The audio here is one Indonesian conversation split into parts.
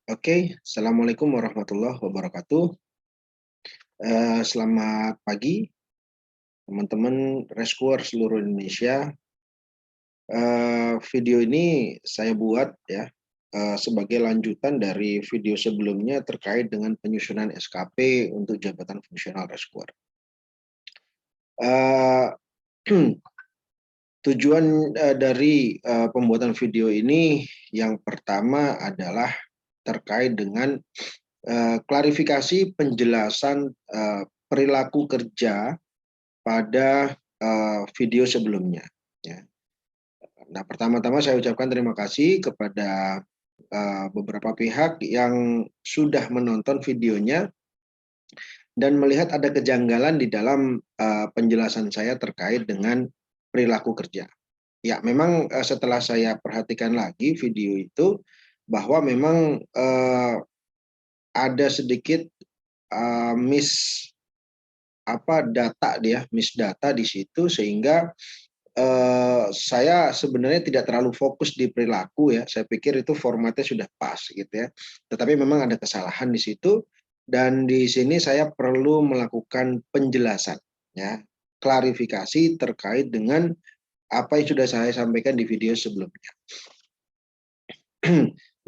Oke, Assalamualaikum warahmatullahi wabarakatuh. Selamat pagi, teman-teman rescuer seluruh Indonesia. Video ini saya buat ya sebagai lanjutan dari video sebelumnya terkait dengan penyusunan SKP untuk jabatan fungsional rescuer. Eh, Tujuan dari pembuatan video ini yang pertama adalah terkait dengan klarifikasi penjelasan perilaku kerja pada video sebelumnya. Ya. Nah, pertama-tama saya ucapkan terima kasih kepada beberapa pihak yang sudah menonton videonya dan melihat ada kejanggalan di dalam penjelasan saya terkait dengan perilaku kerja. Ya, memang setelah saya perhatikan lagi video itu bahwa memang ada sedikit miss data di situ sehingga saya sebenarnya tidak terlalu fokus di perilaku ya. Saya pikir itu formatnya sudah pas gitu ya. Tetapi memang ada kesalahan di situ dan di sini saya perlu melakukan penjelasan ya, klarifikasi terkait dengan apa yang sudah saya sampaikan di video sebelumnya.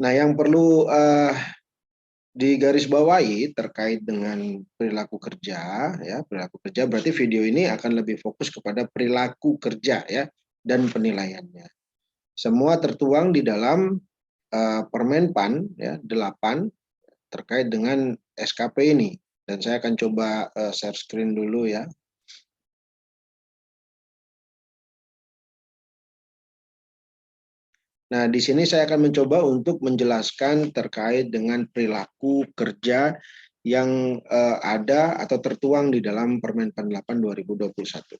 Nah, yang perlu digarisbawahi terkait dengan perilaku kerja ya, perilaku kerja berarti video ini akan lebih fokus kepada perilaku kerja ya dan penilaiannya. Semua tertuang di dalam Permenpan ya 8 terkait dengan SKP ini dan saya akan coba share screen dulu ya. Nah, di sini saya akan mencoba untuk menjelaskan terkait dengan perilaku kerja yang ada atau tertuang di dalam Permenpan 8 2021.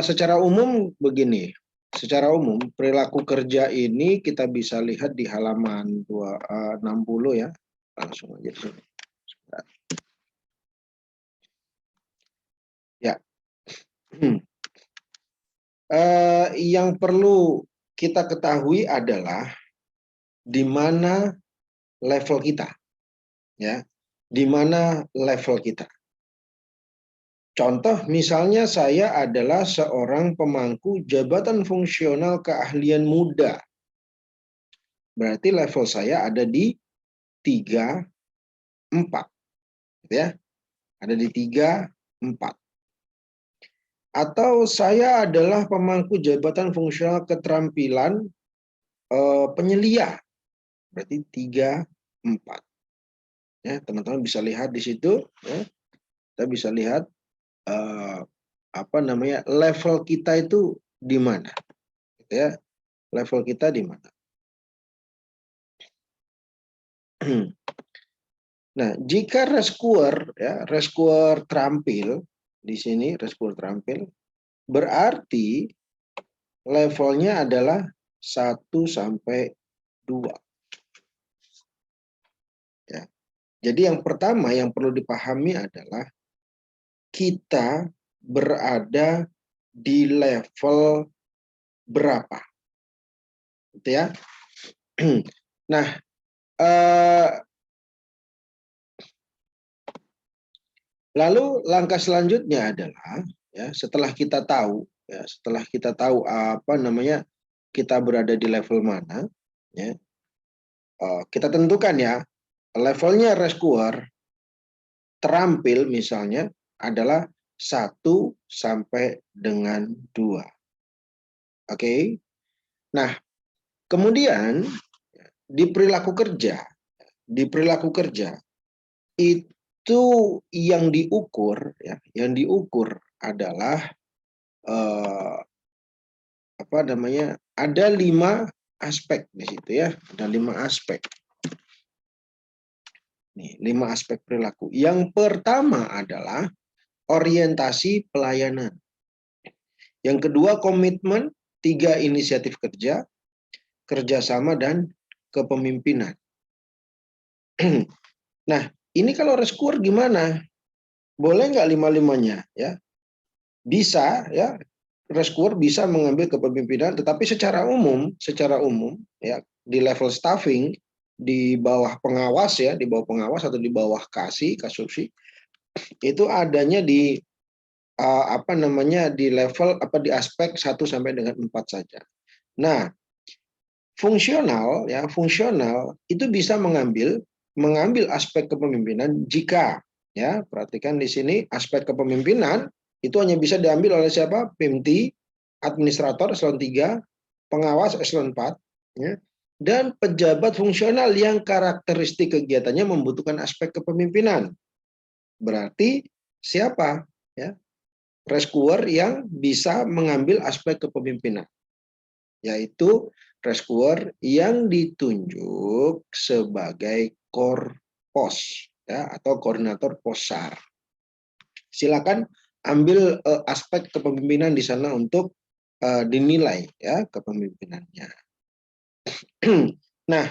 Secara umum begini, secara umum perilaku kerja ini kita bisa lihat di halaman 60 ya, langsung aja di sini. Ya, yang perlu kita ketahui adalah di mana level kita, ya, di mana level kita. Contoh misalnya saya adalah seorang pemangku jabatan fungsional keahlian muda. Berarti level saya ada di 3, 4. Ya. Ada di 3, 4. Atau saya adalah pemangku jabatan fungsional keterampilan penyelia. Berarti 3, 4. Ya, teman-teman bisa lihat di situ ya. Kita bisa lihat level kita itu di mana. Gitu ya. Level kita di mana. Nah, jika rescuer ya, rescuer terampil di sini rescuer terampil berarti levelnya adalah 1 sampai 2. Ya. Jadi yang pertama yang perlu dipahami adalah kita berada di level berapa. Gitu ya. Nah, lalu langkah selanjutnya adalah ya setelah kita tahu kita berada di level mana ya, kita tentukan ya levelnya rescuer terampil misalnya adalah 1 sampai dengan 2. Oke. Nah, kemudian di perilaku kerja itu yang diukur adalah ada 5 aspek di situ ya, ada 5 aspek. Nih, 5 aspek perilaku. Yang pertama adalah orientasi pelayanan. Yang kedua komitmen, 3 inisiatif kerja, kerjasama dan kepemimpinan. Nah, ini kalau rescuer gimana? Boleh nggak 5-5-nya ya? Bisa ya. Rescuer bisa mengambil kepemimpinan, tetapi secara umum ya di level staffing di bawah pengawas ya, di bawah pengawas atau di bawah kasubsi itu adanya di apa namanya di level di aspek 1 sampai dengan 4 saja. Nah, fungsional itu bisa mengambil aspek kepemimpinan jika ya, perhatikan di sini aspek kepemimpinan itu hanya bisa diambil oleh siapa? PIMT, administrator eselon 3, pengawas eselon 4 ya, dan pejabat fungsional yang karakteristik kegiatannya membutuhkan aspek kepemimpinan. Berarti siapa? Ya, rescuer yang bisa mengambil aspek kepemimpinan, yaitu rescuer yang ditunjuk sebagai korpos ya, atau koordinator posar. Silakan ambil aspek kepemimpinan di sana untuk dinilai ya kepemimpinannya. Nah,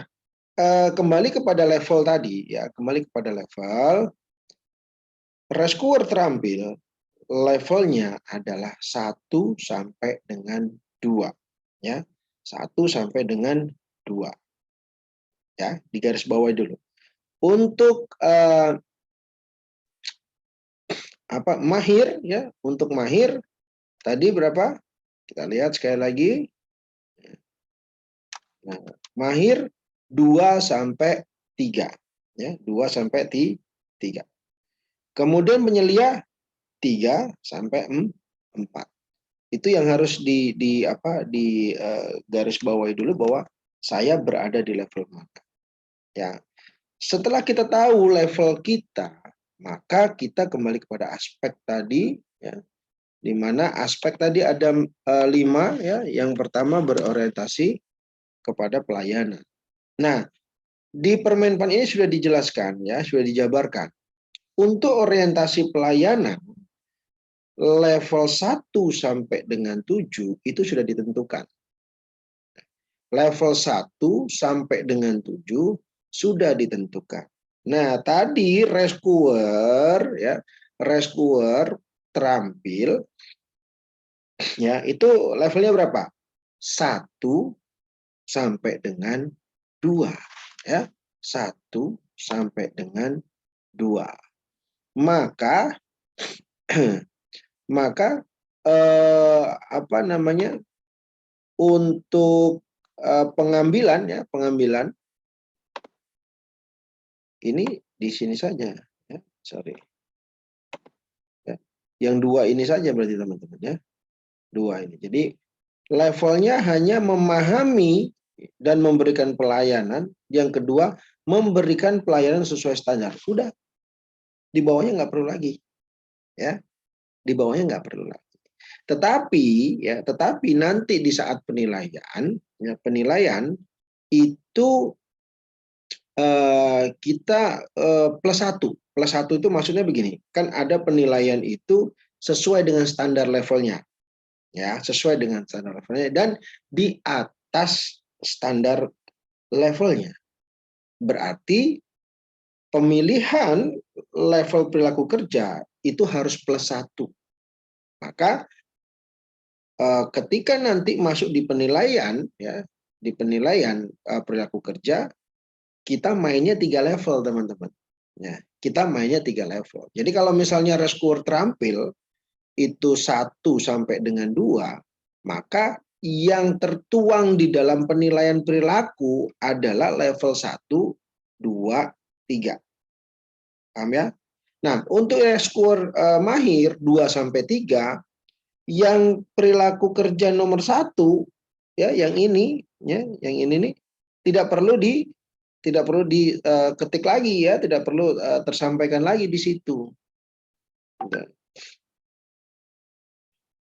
kembali kepada level tadi ya, kembali kepada level rescuer terampil, levelnya adalah 1 sampai dengan 2 ya. 1 sampai dengan 2 ya, di garis bawah dulu. Untuk mahir ya, untuk mahir tadi berapa? Kita lihat sekali lagi. Nah, mahir 2 sampai 3 ya, 2 sampai 3. Kemudian penyelia 3 sampai 4. Itu yang harus di garis bawahi dulu bahwa saya berada di level mana. Ya. Setelah kita tahu level kita, maka kita kembali kepada aspek tadi ya. Di mana aspek tadi ada 5 ya. Yang pertama berorientasi kepada pelayanan. Nah, di Permenpan ini sudah dijelaskan ya, sudah dijabarkan. Untuk orientasi pelayanan level 1 sampai dengan 7 itu sudah ditentukan. Level 1 sampai dengan 7 sudah ditentukan. Nah, tadi rescuer ya, rescuer terampil ya, itu levelnya berapa? 1 sampai dengan 2 ya. 1 sampai dengan 2. Maka untuk pengambilan ya, pengambilan ini di sini saja ya, sorry. Ya. Yang 2 ini saja berarti teman-teman ya. 2 ini. Jadi levelnya hanya memahami dan memberikan pelayanan, yang kedua memberikan pelayanan sesuai standar. Sudah. Di bawahnya nggak perlu lagi. Ya. Di bawahnya nggak perlu lagi. Tetapi nanti di saat penilaian, ya, penilaian itu kita plus 1. Plus 1 itu maksudnya begini, kan ada penilaian itu sesuai dengan standar levelnya. Ya, sesuai dengan standar levelnya dan di atas standar levelnya. Berarti pemilihan level perilaku kerja itu harus plus 1. Maka ketika nanti masuk di penilaian ya, di penilaian perilaku kerja, kita mainnya 3 level teman-teman. Ya, kita mainnya 3 level. Jadi kalau misalnya rescuer terampil itu 1 sampai dengan 2, maka yang tertuang di dalam penilaian perilaku adalah level 1, 2, 3. Paham ya? Nah, untuk rescuer mahir 2 sampai 3, yang perilaku kerja nomor 1 ya, yang ini ya, yang ini nih tidak perlu diketik lagi ya, tidak perlu tersampaikan lagi di situ.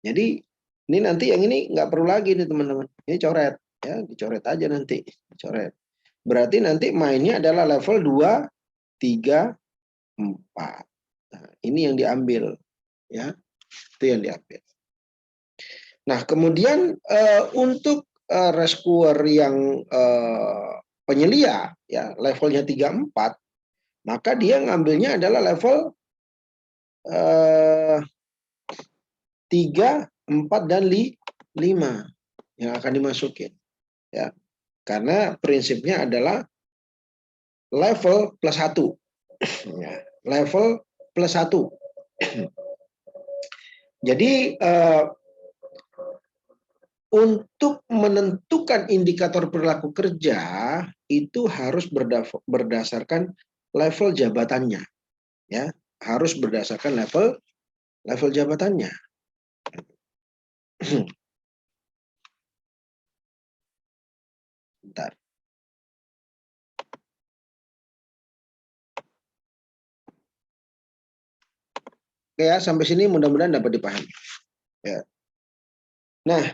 Jadi ini nanti yang ini nggak perlu lagi nih teman-teman. Ini coret ya, dicoret aja nanti, coret. Berarti nanti mainnya adalah level 2, 3, 4. Nah, ini yang diambil ya. Itu yang diambil. Nah, kemudian untuk rescuer yang penyelia ya, levelnya 3, 4, maka dia ngambilnya adalah level 3, 4, dan 5 yang akan dimasukin ya. Karena prinsipnya adalah level plus 1. Ya, level plus 1. Jadi untuk menentukan indikator perilaku kerja itu harus berdasarkan level jabatannya, ya, harus berdasarkan level jabatannya. Bentar. Oke ya, sampai sini mudah-mudahan dapat dipahami. Ya. Nah,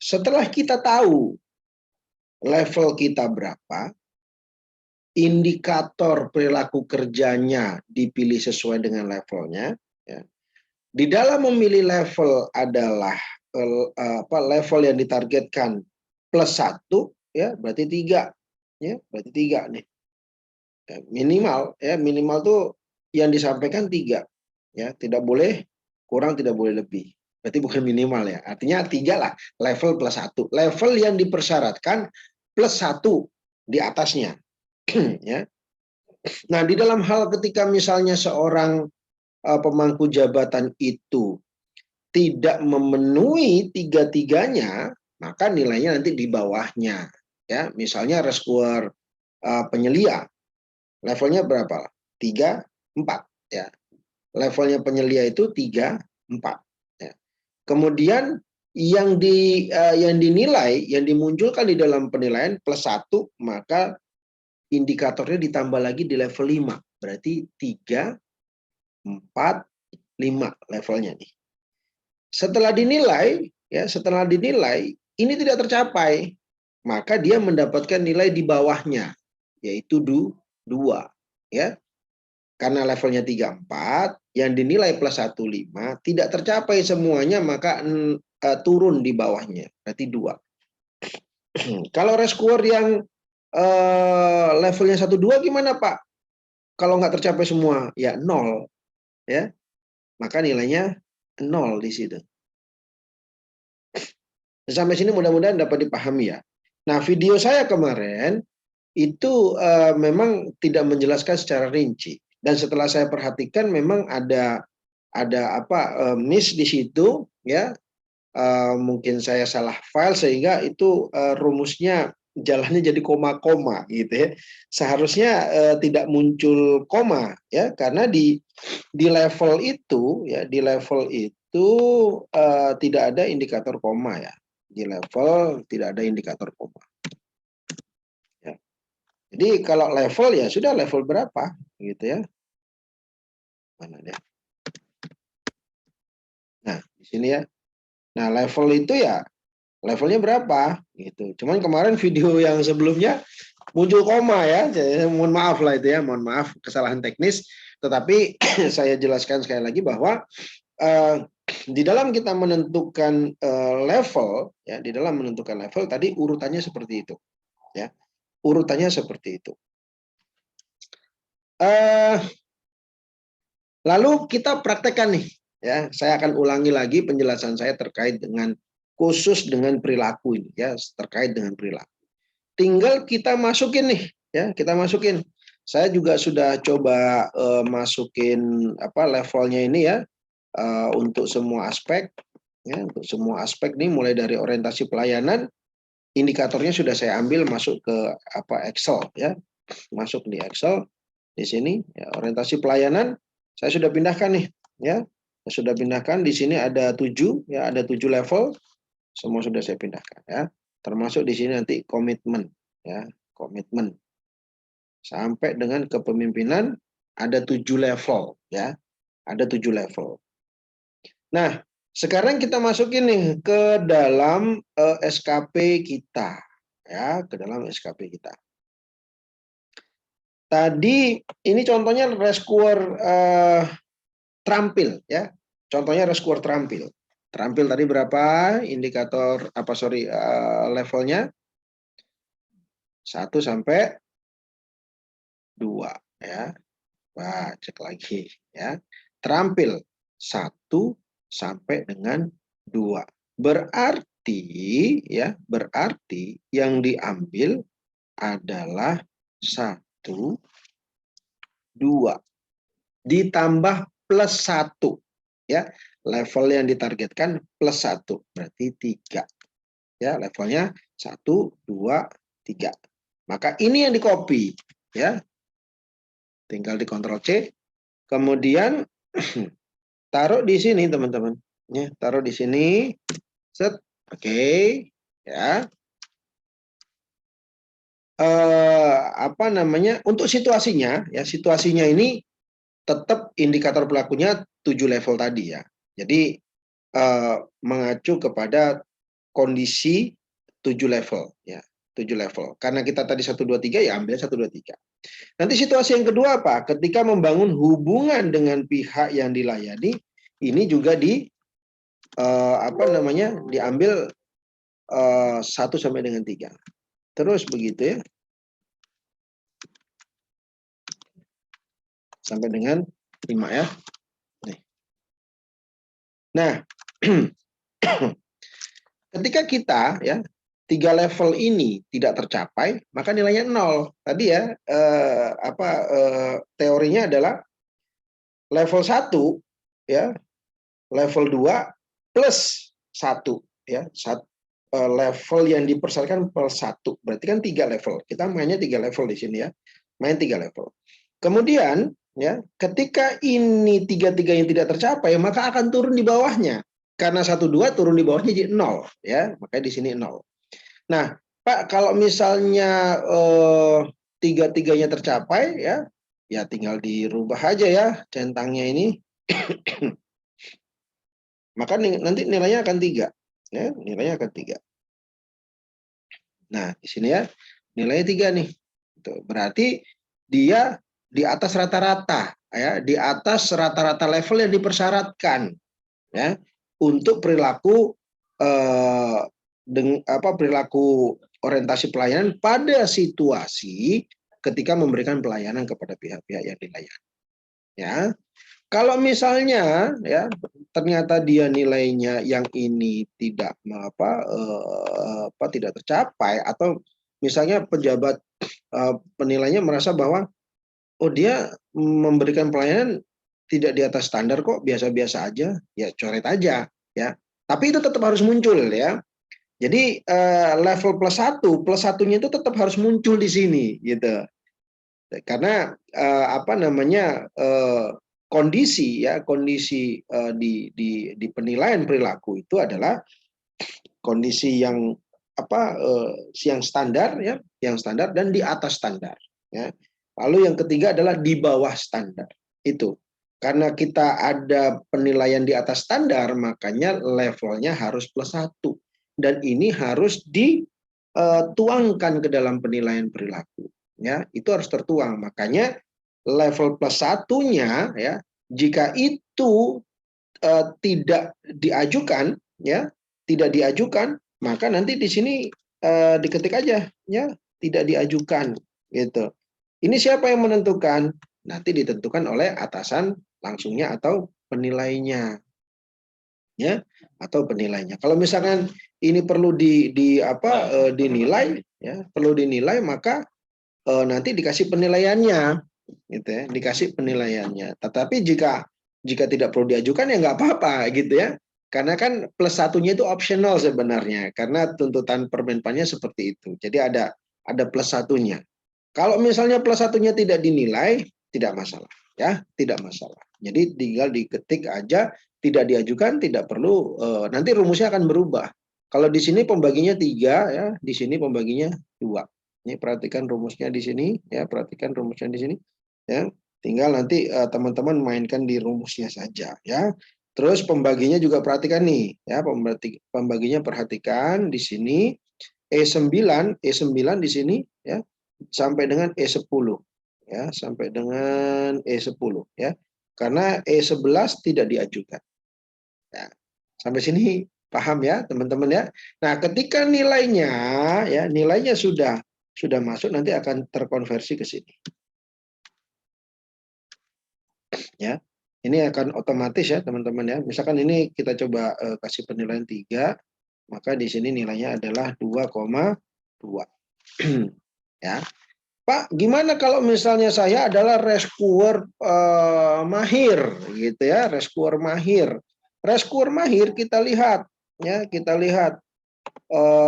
setelah kita tahu level kita berapa, indikator perilaku kerjanya dipilih sesuai dengan levelnya. Ya. Di dalam memilih level adalah level yang ditargetkan plus 1, ya berarti 3, ya berarti 3 nih. Ya, minimal tuh yang disampaikan 3, ya tidak boleh kurang, tidak boleh lebih. Berarti bukan minimal ya, artinya 3 lah, level plus 1. Level yang dipersyaratkan plus 1 di atasnya. Ya. Nah, di dalam hal ketika misalnya seorang pemangku jabatan itu tidak memenuhi tiga-tiganya, maka nilainya nanti di bawahnya. Ya, misalnya rescuer penyelia, levelnya berapa? 3, 4. Ya. Levelnya penyelia itu 3, 4. Ya. Kemudian yang dinilai, yang dimunculkan di dalam penilaian plus 1, maka indikatornya ditambah lagi di level 5. Berarti 3, 4, 5 levelnya nih. Setelah dinilai, ini tidak tercapai, maka dia mendapatkan nilai di bawahnya, yaitu 2. Ya. Karena levelnya 3, 4, yang dinilai plus 1, 5, tidak tercapai semuanya, maka turun di bawahnya, berarti 2. Kalau rescuer yang levelnya 1, 2 gimana Pak? Kalau nggak tercapai semua, ya 0. Ya. Maka nilainya 0 di situ. Sampai sini mudah-mudahan dapat dipahami ya. Nah, video saya kemarin itu memang tidak menjelaskan secara rinci, dan setelah saya perhatikan memang ada miss di situ ya. Mungkin saya salah file sehingga itu rumusnya jalannya jadi koma-koma gitu ya. Seharusnya tidak muncul koma ya, karena di level itu ya, di level itu tidak ada indikator koma ya. Di level tidak ada indikator koma. Ya. Jadi kalau level ya sudah level berapa gitu ya. Mana dia? Nah, di sini ya. Nah, level itu ya levelnya berapa gitu. Cuman kemarin video yang sebelumnya muncul koma ya. Jadi, mohon maaf lah itu ya, mohon maaf kesalahan teknis. Tetapi saya jelaskan sekali lagi bahwa di dalam kita menentukan level ya, di dalam menentukan level tadi urutannya seperti itu ya. Urutannya seperti itu. Lalu kita praktekkan nih ya. Saya akan ulangi lagi penjelasan saya terkait dengan khusus dengan perilaku ini ya, terkait dengan perilaku. Tinggal kita masukin nih ya, kita masukin. Saya juga sudah coba masukin levelnya ini ya, untuk semua aspek ya, untuk semua aspek nih, mulai dari orientasi pelayanan, indikatornya sudah saya ambil masuk ke Excel ya, masuk di Excel di sini ya, orientasi pelayanan saya sudah pindahkan nih ya, saya sudah pindahkan di sini ada 7 ya, ada 7 level, semua sudah saya pindahkan ya, termasuk di sini nanti komitmen ya, komitmen sampai dengan kepemimpinan ada 7 level ya, ada 7 level. Nah, sekarang kita masukin nih ke dalam SKP kita ya, ke dalam SKP kita. Tadi ini contohnya rescuer terampil ya. Contohnya rescuer terampil. Terampil tadi berapa? Indikator levelnya 1 sampai 2 ya. Wah, cek lagi ya. Terampil 1 sampai dengan 2. Berarti ya, berarti yang diambil adalah 1. 2 ditambah plus 1 ya. Level yang ditargetkan plus 1 berarti 3. Ya, levelnya 1 2 3. Maka ini yang di copy ya. Tinggal di Ctrl C. Kemudian taruh di sini teman-teman. Ya, taruh di sini. Set. Oke. Ya. Apa namanya? Untuk situasinya ya, situasinya ini tetap indikator pelakunya 7 level tadi ya. Jadi mengacu kepada kondisi 7 level ya, 7 level. Karena kita tadi 1 2 3 ya ambil 1 2 3. Nanti situasi yang kedua apa? Ketika membangun hubungan dengan pihak yang dilayani, ini juga apa namanya? Diambil 1 sampai dengan 3. Terus begitu ya. Sampai dengan 5 ya. Nih. Nah, ketika kita ya 3 level ini tidak tercapai, maka nilainya 0. Tadi ya teorinya adalah level 1 ya, level 2 plus 1 ya. Level yang dipersyaratkan plus 1. Berarti kan 3 level. Kita mainnya 3 level di sini ya. Main 3 level. Kemudian ya, ketika ini 3-3 yang tidak tercapai, maka akan turun di bawahnya. Karena 1-2 turun di bawahnya jadi 0 ya, makanya di sini 0. Nah, Pak, kalau misalnya 3-3-nya tercapai ya, ya tinggal dirubah aja ya centangnya ini. Maka nanti nilainya akan 3 ya, nilainya akan 3. Nah, di sini ya nilainya 3 nih. Berarti dia di atas rata-rata ya, di atas rata-rata level yang dipersyaratkan ya untuk perilaku perilaku orientasi pelayanan pada situasi ketika memberikan pelayanan kepada pihak-pihak yang dilayani. Ya, kalau misalnya ya ternyata dia nilainya yang ini tidak tidak tercapai, atau misalnya pejabat penilainya merasa bahwa oh dia memberikan pelayanan tidak di atas standar kok, biasa-biasa aja, ya coret aja ya. Tapi itu tetap harus muncul ya. Jadi level plus 1+1-nya itu tetap harus muncul di sini gitu. Karena kondisi di penilaian perilaku itu adalah kondisi yang yang standar ya, yang standar dan di atas standar ya. Lalu yang ketiga adalah di bawah standar. Itu karena kita ada penilaian di atas standar, makanya levelnya harus plus 1, dan ini harus dituangkan ke dalam penilaian perilaku ya. Itu harus tertuang, makanya level plus 1-nya ya, jika itu tidak diajukan ya, tidak diajukan, maka nanti di sini diketik aja ya, tidak diajukan gitu. Ini siapa yang menentukan? Nanti ditentukan oleh atasan langsungnya atau penilainya ya, atau penilainya. Kalau misalkan ini perlu dinilai ya, perlu dinilai, maka nanti dikasih penilaiannya gitu ya, dikasih penilaiannya. Tetapi jika tidak perlu diajukan ya nggak apa-apa gitu ya, karena kan plus 1-nya itu optional sebenarnya, karena tuntutan Permenpannya seperti itu. Jadi ada plus 1-nya. Kalau misalnya plus 1-nya tidak dinilai, tidak masalah ya, tidak masalah. Jadi tinggal diketik aja, tidak diajukan, tidak perlu, nanti rumusnya akan berubah. Kalau di sini pembaginya 3 ya, di sini pembaginya 2. Ini perhatikan rumusnya di sini ya, perhatikan rumusnya di sini ya. Tinggal nanti teman-teman mainkan di rumusnya saja ya. Terus pembaginya juga perhatikan nih ya, pembaginya perhatikan di sini E9 di sini ya, sampai dengan E10 ya, sampai dengan E10 ya. Karena E11 tidak diajukan. Ya. Sampai sini paham ya, teman-teman ya. Nah, ketika nilainya ya, nilainya sudah masuk, nanti akan terkonversi ke sini. Ya. Ini akan otomatis ya, teman-teman ya. Misalkan ini kita coba kasih penilaian 3, maka di sini nilainya adalah 2,2. Ya. Pak, gimana kalau misalnya saya adalah rescuer mahir, gitu ya, rescuer mahir. Rescuer mahir kita lihat, ya, kita lihat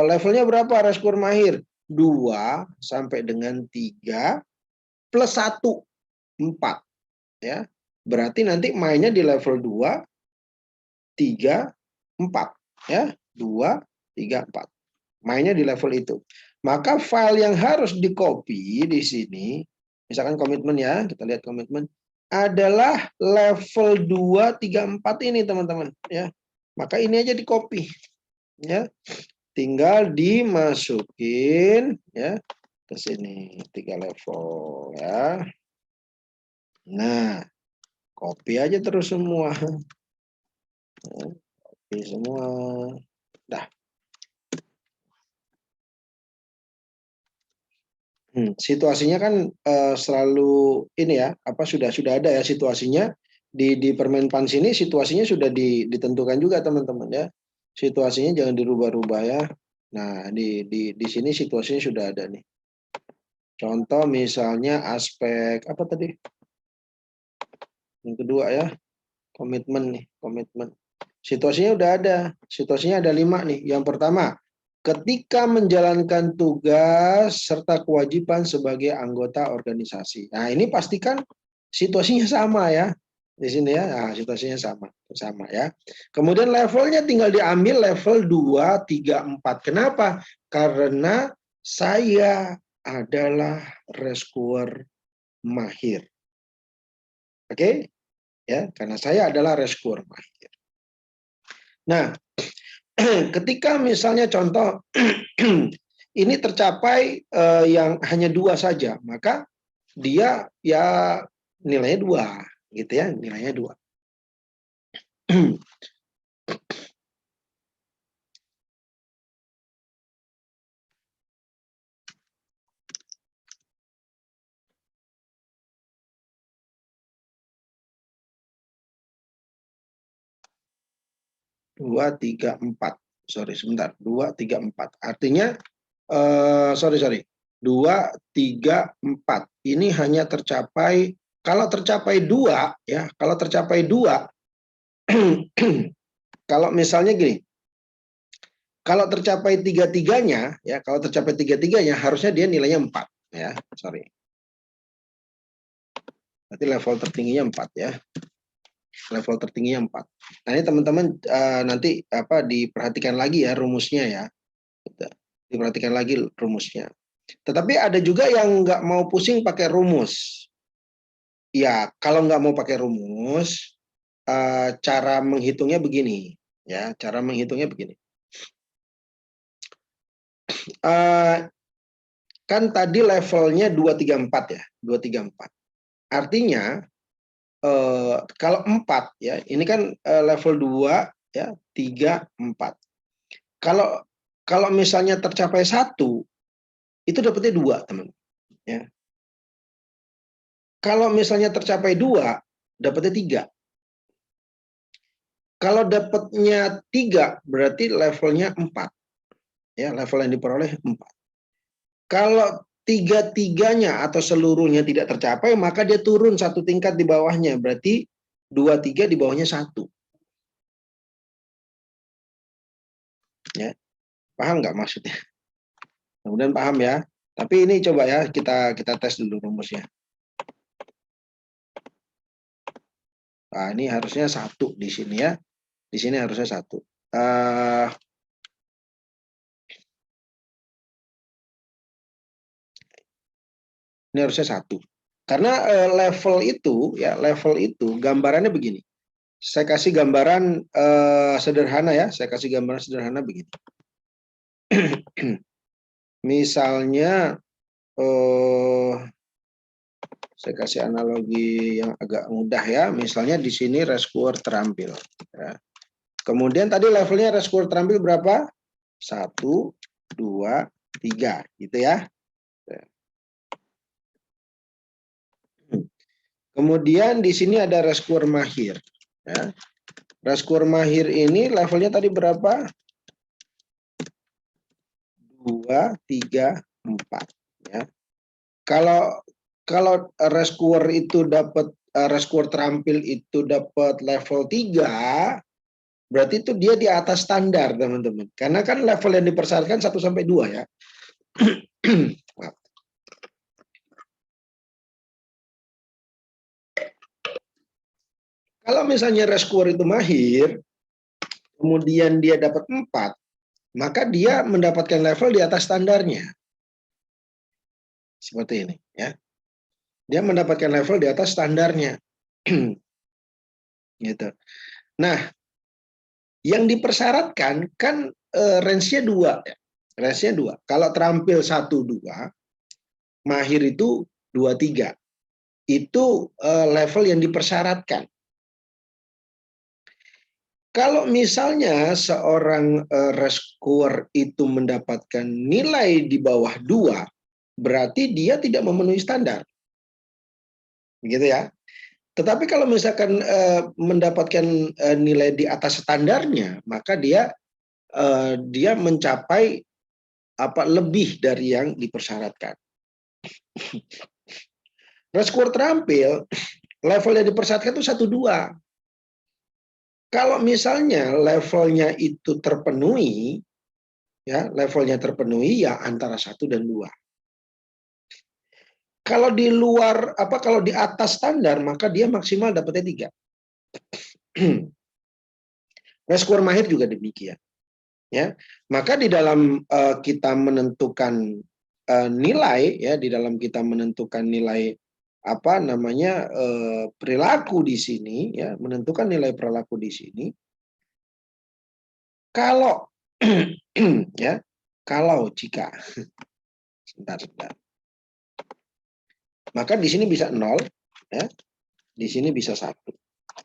levelnya berapa rescuer mahir? 2 sampai dengan 3 plus 1, 4, ya. Berarti nanti mainnya di level 2, 3, 4, ya. 2, 3, 4. Mainnya di level itu. Maka file yang harus di-copy di sini, misalkan komitmen ya, kita lihat komitmen, adalah level 2, 3, 4 ini teman-teman. Ya. Maka ini aja di-copy. Ya. Tinggal dimasukin ya ke sini, 3 level ya. Nah, copy aja terus semua. Copy semua. Dah. Situasinya kan selalu ini ya, apa sudah ada ya situasinya di Permenpan sini situasinya sudah ditentukan juga teman-teman ya. Situasinya jangan dirubah-rubah ya. Nah, di sini situasinya sudah ada nih. Contoh misalnya aspek apa tadi? Yang kedua ya, komitmen nih, komitmen. Situasinya udah ada. Situasinya ada 5 nih. Yang pertama, ketika menjalankan tugas serta kewajiban sebagai anggota organisasi. Nah, ini pastikan situasinya sama ya. Di sini ya, nah, situasinya sama ya. Kemudian levelnya tinggal diambil level 2, 3, 4. Kenapa? Karena saya adalah rescuer mahir. Oke? Ya, karena saya adalah rescuer mahir. Nah, ketika misalnya contoh ini tercapai yang hanya 2 saja, maka dia ya nilainya 2, gitu ya, nilainya 2. 2, 3, 4. Sorry, sebentar. 2, 3, 4. Artinya, sorry. 2, 3, 4. Ini hanya tercapai, kalau tercapai 2, ya, kalau tercapai 2, kalau misalnya gini, kalau tercapai tiga-tiganya, ya, kalau tercapai tiga-tiganya, harusnya dia nilainya 4, ya, sorry. Berarti level tertingginya 4, ya. Level tertingginya 4. Nah, ini teman-teman nanti diperhatikan lagi ya rumusnya ya. Diperhatikan lagi rumusnya. Tetapi ada juga yang nggak mau pusing pakai rumus. Ya, kalau nggak mau pakai rumus, cara menghitungnya begini. Ya, cara menghitungnya begini. Kan tadi levelnya 2, 3, 4 ya. 2, 3, 4. Artinya, kalau 4 ya, ini kan level 2 ya, 3, 4. Kalau misalnya tercapai 1, itu dapatnya 2, teman. Ya. Kalau misalnya tercapai 2, dapatnya 3. Kalau dapatnya 3, berarti levelnya 4. Ya, level yang diperoleh 4. Kalau tiga-tiganya atau seluruhnya tidak tercapai, maka dia turun 1 tingkat di bawahnya. Berarti 2, 3 di bawahnya 1. Ya, paham nggak maksudnya? Kemudian paham ya. Tapi ini coba ya kita tes dulu rumusnya. Nah, ini harusnya 1 di sini ya. Di sini harusnya 1. Ini harusnya 1. Karena level itu gambarannya begini. Saya kasih gambaran sederhana ya. Saya kasih gambaran sederhana begini. Misalnya saya kasih analogi yang agak mudah ya. Misalnya di sini rescuer terampil. Ya. Kemudian tadi levelnya rescuer terampil berapa? 1, 2, 3, gitu ya. Kemudian di sini ada rescuer mahir. Ya. Rescuer mahir ini levelnya tadi berapa? 2, 3, 4. Ya. Kalau kalau rescuer itu dapat rescuer terampil itu dapat level 3, berarti itu dia di atas standar, teman-teman. Karena kan level yang dipersyaratkan 1 sampai 2 ya. Kalau misalnya rescuer itu mahir, kemudian dia dapat 4, maka dia mendapatkan level di atas standarnya. Seperti ini ya. Dia mendapatkan level di atas standarnya. Gitu. Nah, yang dipersyaratkan kan range-nya 2 ya. Range-nya 2. Kalau terampil 1 2, mahir itu 2 3. Itu level yang dipersyaratkan. Kalau misalnya seorang rescuer itu mendapatkan nilai di bawah 2, berarti dia tidak memenuhi standar. Begitu ya. Tetapi kalau misalkan mendapatkan nilai di atas standarnya, maka dia mencapai lebih dari yang dipersyaratkan. Rescuer terampil level yang dipersyaratkan itu 1 2. Kalau misalnya levelnya itu terpenuhi, ya levelnya terpenuhi ya antara 1 dan 2. Kalau di luar kalau di atas standar, maka dia maksimal dapatnya 3. Rescuer mahir juga demikian. Ya, maka di dalam kita menentukan nilai, ya di dalam kita menentukan nilai perilaku di sini, ya menentukan nilai perilaku di sini. Kalau ya, kalau jika sebentar. Maka di sini bisa 0, ya. Di sini bisa 1.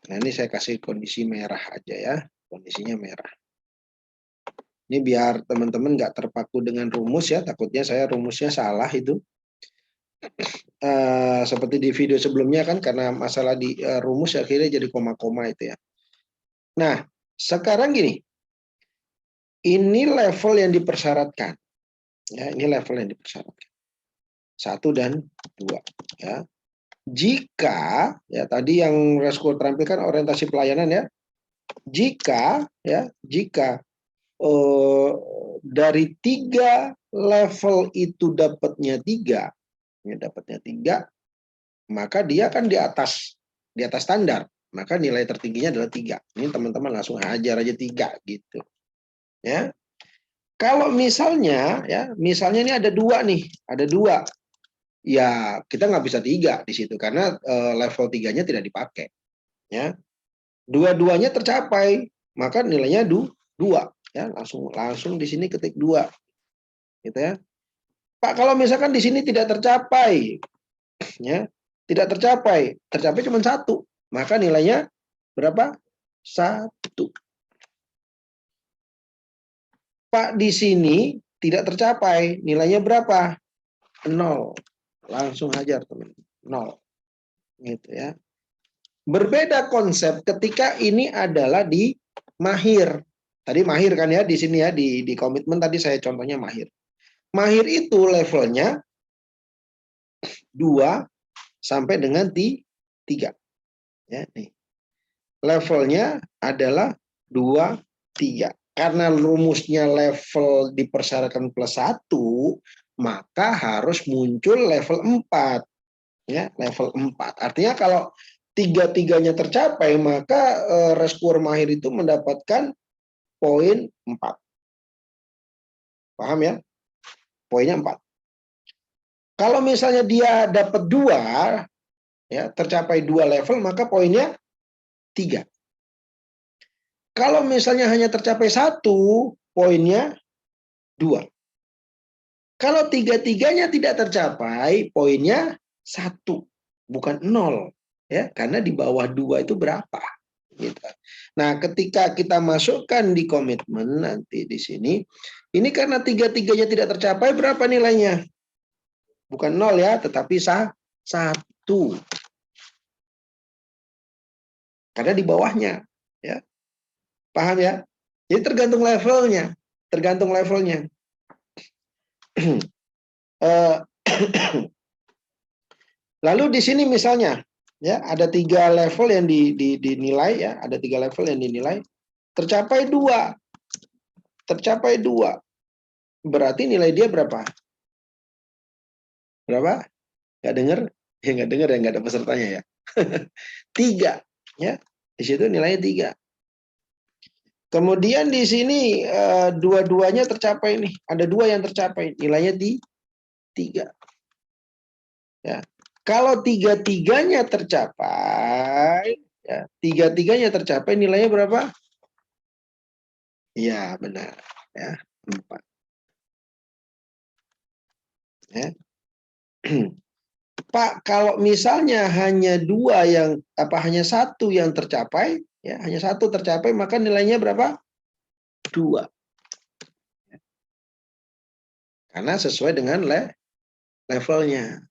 Nah, ini saya kasih kondisi merah aja ya. Kondisinya merah. Ini biar teman-teman nggak terpaku dengan rumus ya. Takutnya saya rumusnya salah itu. Seperti di video sebelumnya kan karena masalah di rumus akhirnya jadi koma-koma itu ya. Nah, sekarang gini. Ini level yang dipersyaratkan. Ya, ini level yang dipersyaratkan. 1 dan 2 ya. Jika ya tadi yang rescuer terampilkan orientasi pelayanan ya. Jika dari 3 level itu dapatnya 3, ya dapatnya 3, maka dia kan di atas standar. Maka nilai tertingginya adalah 3. Ini teman-teman langsung hajar aja 3 gitu. Ya. Kalau misalnya ini ada 2 nih, ada 2. Ya, kita nggak bisa 3 di situ karena level 3-nya tidak dipakai. Ya. Dua-duanya tercapai, maka nilainya 2. Ya, langsung di sini ketik 2. Gitu ya. Pak, kalau misalkan di sini tidak tercapai, ya, tercapai cuma 1, maka nilainya berapa? 1. Pak, di sini tidak tercapai, nilainya berapa? 0. Langsung hajar, teman. 0. Gitu ya. Berbeda konsep ketika ini adalah di mahir. Tadi mahir kan ya di sini ya di komitmen tadi saya contohnya mahir. Mahir itu levelnya 2 sampai dengan 3. Ya, nih. Levelnya adalah 2 3. Karena rumusnya level dipersyaratkan plus 1, maka harus muncul level 4. Ya, level 4. Artinya kalau 3-3-nya tercapai, maka rescuer mahir itu mendapatkan poin 4. Paham ya? Poinnya 4. Kalau misalnya dia dapat 2, ya, tercapai 2 level, maka poinnya 3. Kalau misalnya hanya tercapai 1, poinnya 2. Kalau 3-3-nya tidak tercapai, poinnya 1, bukan 0. Ya, karena di bawah 2 itu berapa? Gitu. Nah, ketika kita masukkan di komitmen nanti di sini, ini karena 3-3-nya tidak tercapai, berapa nilainya? Bukan 0 ya, tetapi 1. Karena di bawahnya, ya. Paham ya? Jadi tergantung levelnya, tergantung levelnya. Lalu di sini misalnya, ya ada 3 level yang dinilai, ya ada 3 level yang dinilai, tercapai 2, berarti nilai dia berapa? Berapa? Nggak dengar? Ya nggak dengar ya, nggak ada pesertanya ya. 3, ya di situ nilainya 3. Kemudian di sini dua-duanya tercapai nih, ada 2 yang tercapai, nilainya di 3. Ya. Kalau 3-tiganya tercapai, ya, 3-tiganya tercapai, nilainya berapa? Iya, benar. Ya, 4. Ya. Pak, kalau misalnya hanya 2 yang hanya 1 yang tercapai, ya, hanya 1 tercapai, maka nilainya berapa? 2. Karena sesuai dengan levelnya.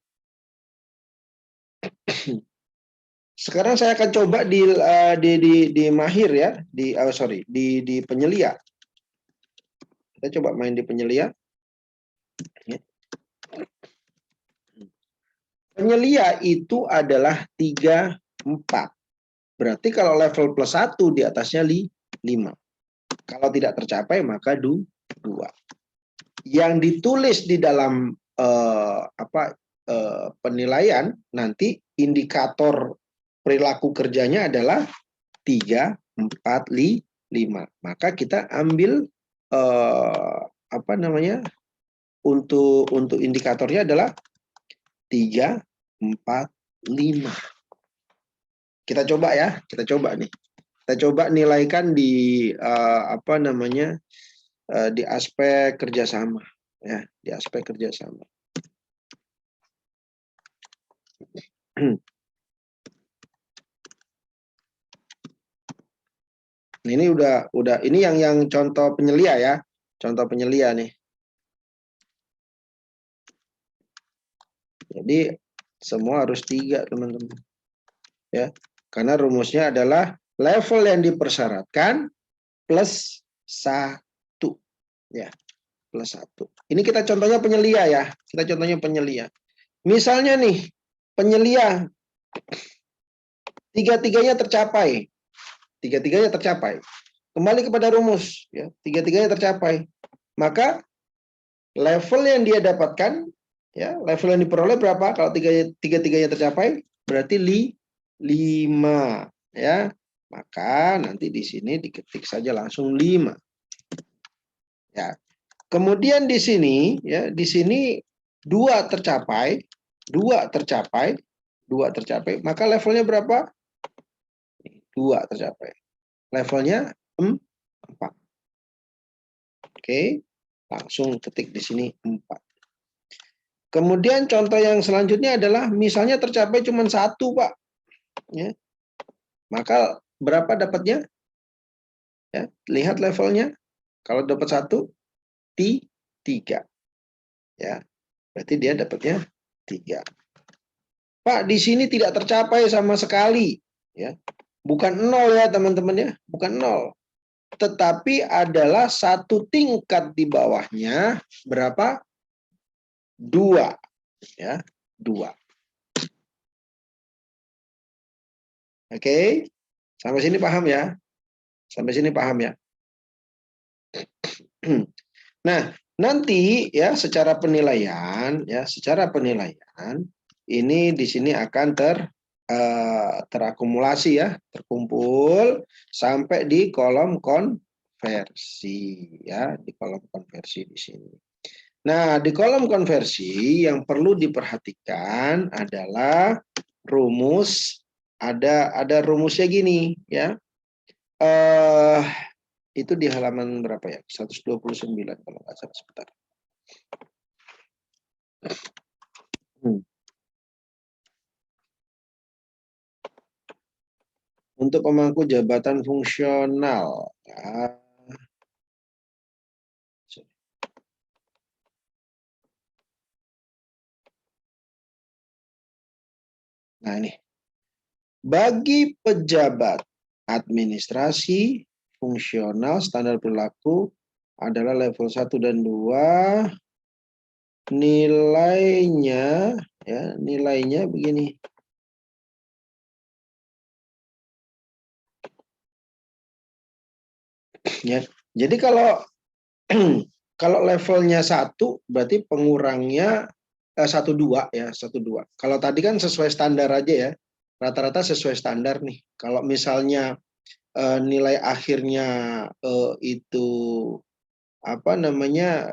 Sekarang saya akan coba di Mahir ya, di Penyelia. Kita coba main di Penyelia. Penyelia itu adalah 3, 4. Berarti kalau level plus 1 di atasnya 5. Kalau tidak tercapai maka 2. Yang ditulis di dalam penilaian nanti indikator perilaku kerjanya adalah 3, 4, 5. Maka kita ambil untuk indikatornya adalah 3, 4, 5. Kita coba ya, kita coba nih. Kita coba nilaikan di di aspek kerjasama, ya, di aspek kerjasama. Ini udah ini yang contoh penyelia ya, contoh penyelia nih. Jadi semua harus 3 teman-teman, ya, karena rumusnya adalah level yang dipersyaratkan plus 1, ya, plus 1. Ini kita contohnya penyelia ya, kita contohnya penyelia. Misalnya nih penyelia 3-tiganya tercapai, 3-tiganya tercapai. Kembali kepada rumus, ya, 3-tiganya tercapai. Maka level yang dia dapatkan, ya, level yang diperoleh berapa? Kalau 3-tiganya tercapai, berarti 5, ya. Maka nanti di sini diketik saja langsung 5. Ya. Kemudian di sini, ya, di sini 2 tercapai, 2 tercapai, 2 tercapai, maka levelnya berapa? 2 tercapai. Levelnya 4. Oke, langsung ketik di sini 4. Kemudian contoh yang selanjutnya adalah misalnya tercapai cuma 1, Pak. Ya. Maka berapa dapatnya? Ya, lihat levelnya. Kalau dapat 1, 3. Ya, berarti dia dapatnya 3. Pak, di sini tidak tercapai sama sekali. Ya. Bukan 0 ya teman-teman ya, bukan 0. Tetapi adalah 1 tingkat di bawahnya berapa? 2, ya, 2. Oke, sampai sini paham ya? Sampai sini paham ya? Nah, nanti ya secara penilaian ini di sini akan terakumulasi ya, terkumpul sampai di kolom konversi ya, di kolom konversi di sini. Nah, di kolom konversi yang perlu diperhatikan adalah rumus, ada rumusnya gini ya. Itu di halaman berapa ya? 129 kalau nggak salah, sebentar. Untuk pemangku jabatan fungsional. Ya. Nah ini. Bagi pejabat administrasi fungsional standar perilaku adalah level 1 dan 2. Nilainya ya, nilainya begini. Ya. Jadi kalau kalau levelnya 1 berarti pengurangnya 1,2 ya, 1,2. Kalau tadi kan sesuai standar aja ya. Rata-rata sesuai standar nih. Kalau misalnya nilai akhirnya itu apa namanya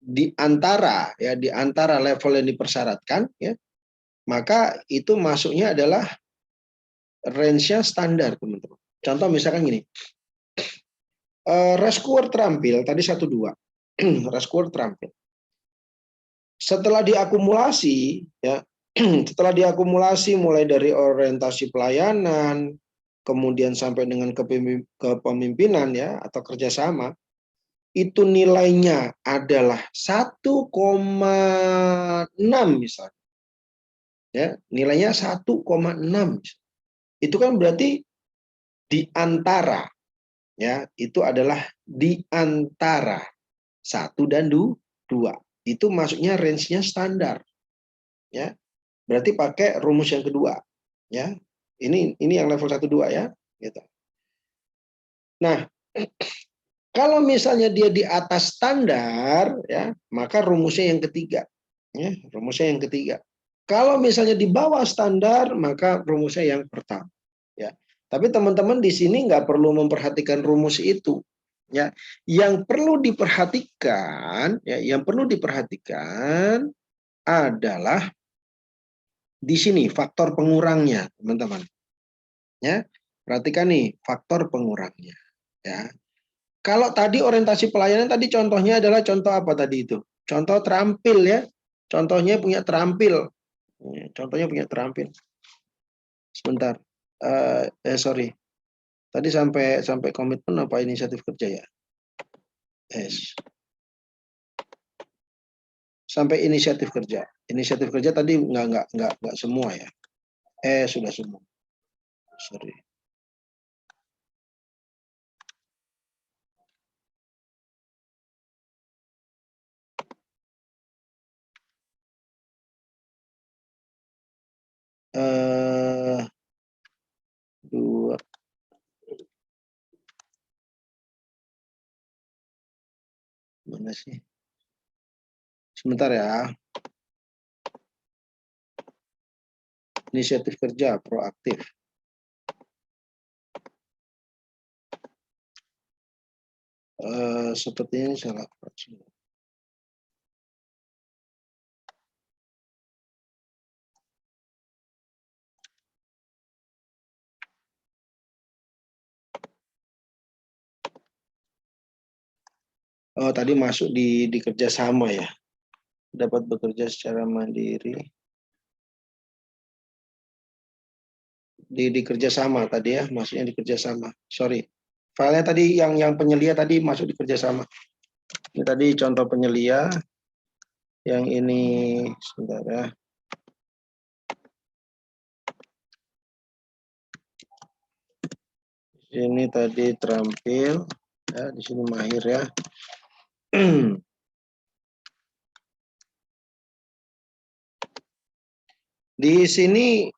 di antara level yang dipersyaratkan ya, maka itu masuknya adalah range-nya standar, teman-teman. Contoh misalkan gini, rescuer terampil tadi 1,2. Rescuer terampil. Setelah diakumulasi ya, setelah diakumulasi mulai dari orientasi pelayanan, kemudian sampai dengan kepemimpinan ya atau kerjasama, itu nilainya adalah 1,6 misalnya. Ya, nilainya 1,6. Itu kan berarti di antara ya, itu adalah di antara 1 dan 2. Itu masuknya range-nya standar. Ya. Berarti pakai rumus yang kedua, ya. Ini yang level 1,2 ya, gitu. Nah, kalau misalnya dia di atas standar, ya, maka rumusnya yang ketiga, ya, rumusnya yang ketiga. Kalau misalnya di bawah standar, maka rumusnya yang pertama, ya. Tapi teman-teman di sini nggak perlu memperhatikan rumus itu, ya. Yang perlu diperhatikan, ya, yang perlu diperhatikan adalah di sini faktor pengurangnya, teman-teman. Ya, perhatikan nih faktor pengurangnya. Ya, kalau tadi orientasi pelayanan tadi contohnya adalah contoh apa tadi itu? Contoh terampil ya. Contohnya punya terampil. Contohnya punya terampil. Sebentar. Sorry. Tadi sampai komitmen apa inisiatif kerja ya? Yes. Sampai inisiatif kerja. Inisiatif kerja tadi nggak semua ya. Sudah semua. Sorry. Dua. Mana sih? Sebentar ya. Inisiatif kerja proaktif. Sepertinya salah. Oh, tadi masuk di kerjasama ya. Dapat bekerja secara mandiri. Di kerjasama tadi ya, maksudnya di kerjasama. Sorry. Filenya tadi yang penyelia tadi masuk di kerjasama. Ini tadi contoh penyelia. Yang ini sebentar ya. Ini tadi terampil. Ya, di sini mahir ya. Di sini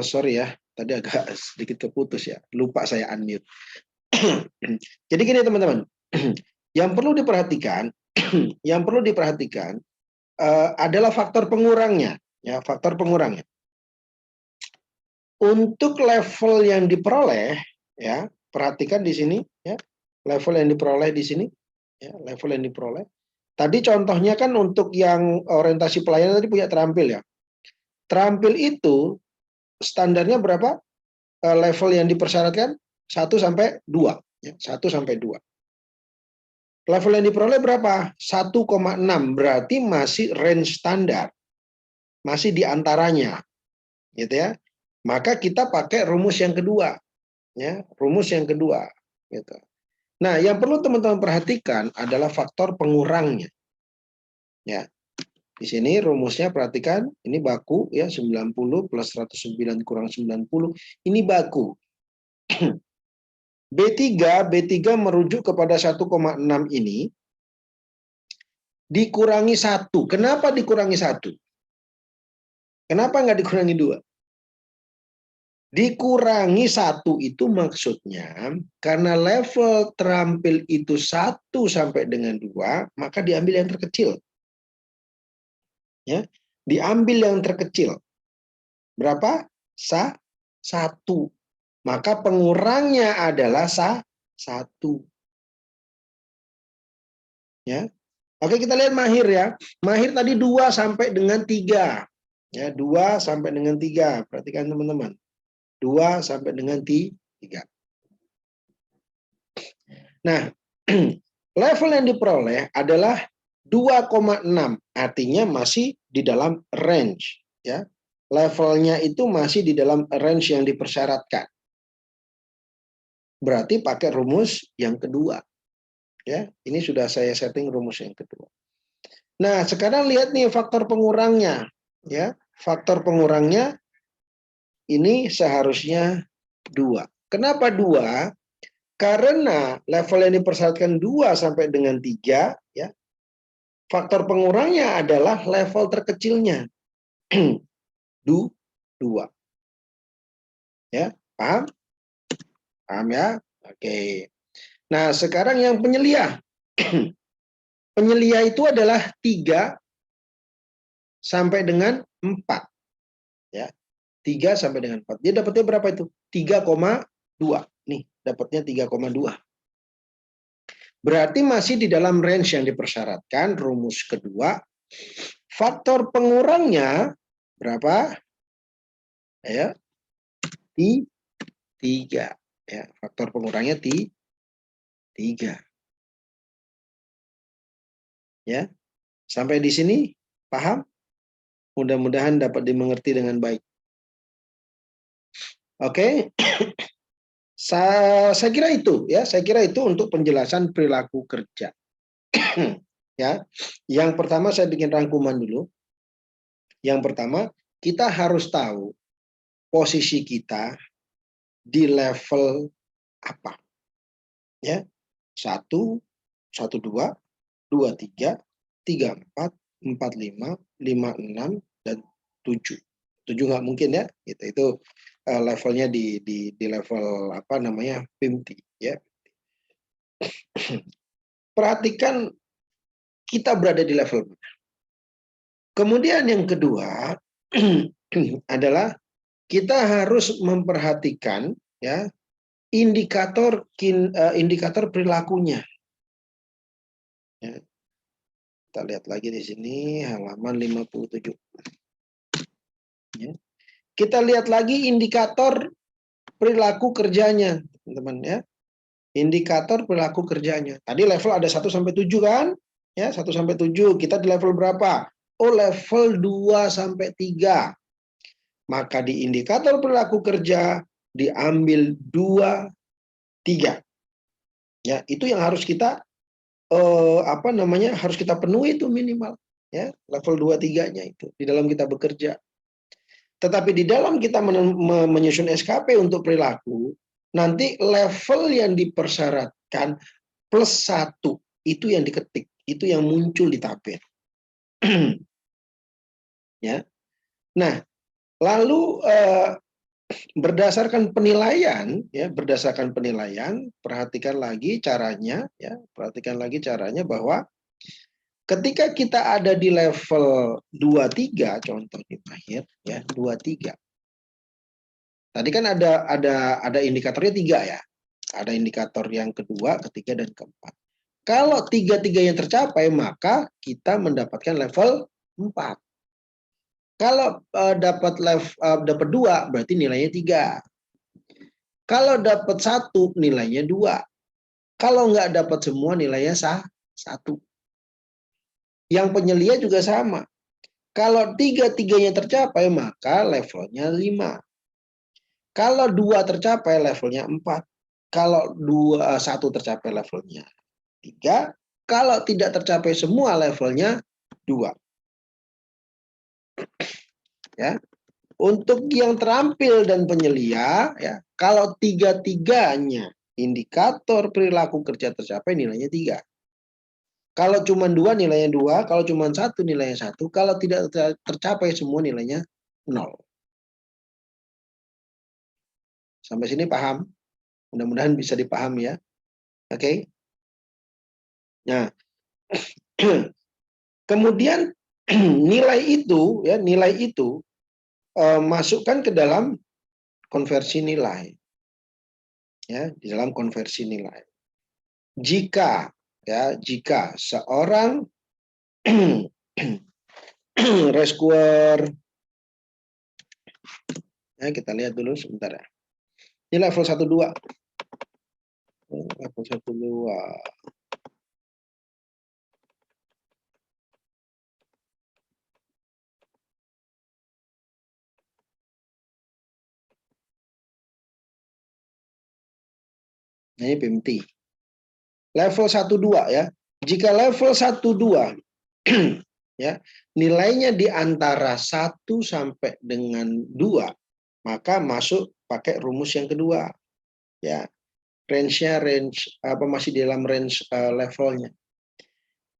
Sorry ya, tadi agak sedikit keputus ya, lupa saya unmute. Jadi gini teman-teman, yang perlu diperhatikan, yang perlu diperhatikan adalah faktor pengurangnya, ya faktor pengurangnya. Untuk level yang diperoleh, ya perhatikan di sini, ya level yang diperoleh di sini, ya level yang diperoleh. Tadi contohnya kan untuk yang orientasi pelayanan tadi punya terampil ya. Terampil itu standarnya berapa? Level yang dipersyaratkan 1 sampai 2, ya, 1 sampai 2. Level yang diperoleh berapa? 1,6, berarti masih range standar. Masih di antaranya. Gitu ya. Maka kita pakai rumus yang kedua, ya, rumus yang kedua, gitu. Nah, yang perlu teman-teman perhatikan adalah faktor pengurangnya. Ya. Di sini rumusnya perhatikan, ini baku ya 90 plus 109 kurang 90, ini baku. B3 merujuk kepada 1,6 ini dikurangi 1. Kenapa dikurangi 1? Kenapa nggak dikurangi 2? Dikurangi 1 itu maksudnya karena level terampil itu 1 sampai dengan 2, maka diambil yang terkecil. Ya, diambil yang terkecil. Berapa? 1. Maka pengurangnya adalah 1. Ya. Oke, kita lihat Mahir ya. Mahir tadi 2 sampai dengan 3. Ya, 2 sampai dengan 3. Perhatikan teman-teman. 2 sampai dengan 3. Nah, level yang diperoleh adalah 2,6. Artinya masih di dalam range, ya. Levelnya itu masih di dalam range yang dipersyaratkan. Berarti pakai rumus yang kedua. Ya, ini sudah saya setting rumus yang kedua. Nah, sekarang lihat nih faktor pengurangnya, ya. Faktor pengurangnya ini seharusnya 2. Kenapa 2? Karena level yang dipersyaratkan 2 sampai dengan 3, ya. Faktor pengurangnya adalah level terkecilnya. 2. Ya, paham? Paham ya? Oke. Nah, sekarang yang penyelia. Penyelia itu adalah 3 sampai dengan 4. Ya. 3 sampai dengan 4. Dia dapatnya berapa itu? 3,2. Nih, dapatnya 3,2. Berarti masih di dalam range yang dipersyaratkan. Rumus kedua, faktor pengurangnya berapa? Ya, 3. Ya, faktor pengurangnya 3. Ya, sampai di sini paham? Mudah-mudahan dapat dimengerti dengan baik. Oke, saya kira itu ya. Saya kira itu untuk penjelasan perilaku kerja. Ya, yang pertama saya bikin rangkuman dulu. Yang pertama, kita harus tahu posisi kita di level apa. Ya, 1, 1, 2, 2, 3, 3, 4, 4, 5, 5, 6, dan 7. 7 nggak mungkin ya. Itu levelnya di level apa namanya PIMT ya. Perhatikan kita berada di level mana. Kemudian yang kedua adalah kita harus memperhatikan ya indikator perilakunya. Ya. Kita lihat lagi di sini halaman 57. Ya. Kita lihat lagi indikator perilaku kerjanya, teman-teman ya. Indikator perilaku kerjanya. Tadi level ada 1 sampai 7 kan? Ya, 1 sampai 7. Kita di level berapa? Oh, level 2 sampai 3. Maka di indikator perilaku kerja diambil 2, 3. Ya, itu yang harus kita harus kita penuhi itu minimal ya, level 2, 3-nya itu di dalam kita bekerja. Tetapi di dalam kita menyusun SKP untuk perilaku, nanti level yang dipersyaratkan plus 1 itu yang diketik, itu yang muncul di tabel. Ya. Nah, Lalu berdasarkan penilaian, ya, berdasarkan penilaian, perhatikan lagi caranya, ya, perhatikan lagi caranya bahwa ketika kita ada di level 23, contoh di mahir, ya, 23. Tadi kan ada indikatornya 3 ya. Ada indikator yang kedua, ketiga, dan keempat. Kalau tiga-tiga yang tercapai, maka kita mendapatkan level 4. Kalau dapat 2, berarti nilainya 3. Kalau dapat 1, nilainya 2. Kalau nggak dapat semua, nilainya 1. Yang penyelia juga sama. Kalau tiga-tiganya tercapai, maka levelnya 5. Kalau 2 tercapai, levelnya 4. Kalau 1 tercapai, levelnya 3. Kalau tidak tercapai semua, levelnya 2. Ya. Untuk yang terampil dan penyelia, ya, kalau tiga-tiganya indikator perilaku kerja tercapai, nilainya 3. Kalau cuma 2, nilainya 2. Kalau cuma 1, nilainya 1. Kalau tidak tercapai semua, nilainya 0. Sampai sini paham? Mudah-mudahan bisa dipahami ya. Oke. Nah, kemudian nilai itu, ya, nilai itu masukkan ke dalam konversi nilai. Ya, di dalam konversi nilai. Jika seorang rescuer, ya, kita lihat dulu sebentar ya. Ini level 1-2. Level 1-2. Ini PMT. Level 1-2 ya. Jika level 1-2 ya, nilainya di antara 1 sampai dengan 2, maka masuk pakai rumus yang kedua. Ya. Range-nya masih di dalam range levelnya.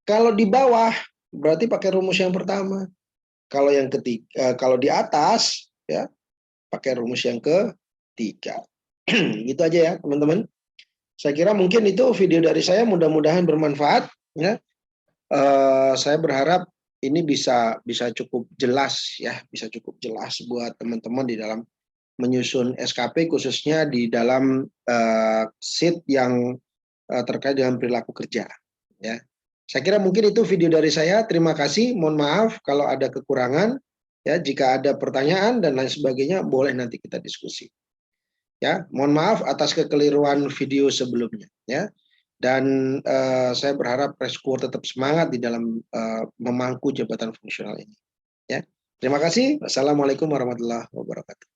Kalau di bawah berarti pakai rumus yang pertama. Kalau yang ketiga, kalau di atas ya pakai rumus yang ketiga. Gitu aja ya, teman-teman. Saya kira mungkin itu video dari saya, mudah-mudahan bermanfaat ya. Saya berharap ini bisa cukup jelas ya, bisa cukup jelas buat teman-teman di dalam menyusun SKP, khususnya di dalam sheet yang terkait dengan perilaku kerja ya. Saya kira mungkin itu video dari saya. Terima kasih. Mohon maaf kalau ada kekurangan ya. Jika ada pertanyaan dan lain sebagainya, boleh nanti kita diskusi. Ya, mohon maaf atas kekeliruan video sebelumnya ya. Dan saya berharap rescuer tetap semangat di dalam memangku jabatan fungsional ini. Ya, terima kasih. Wassalamualaikum warahmatullahi wabarakatuh.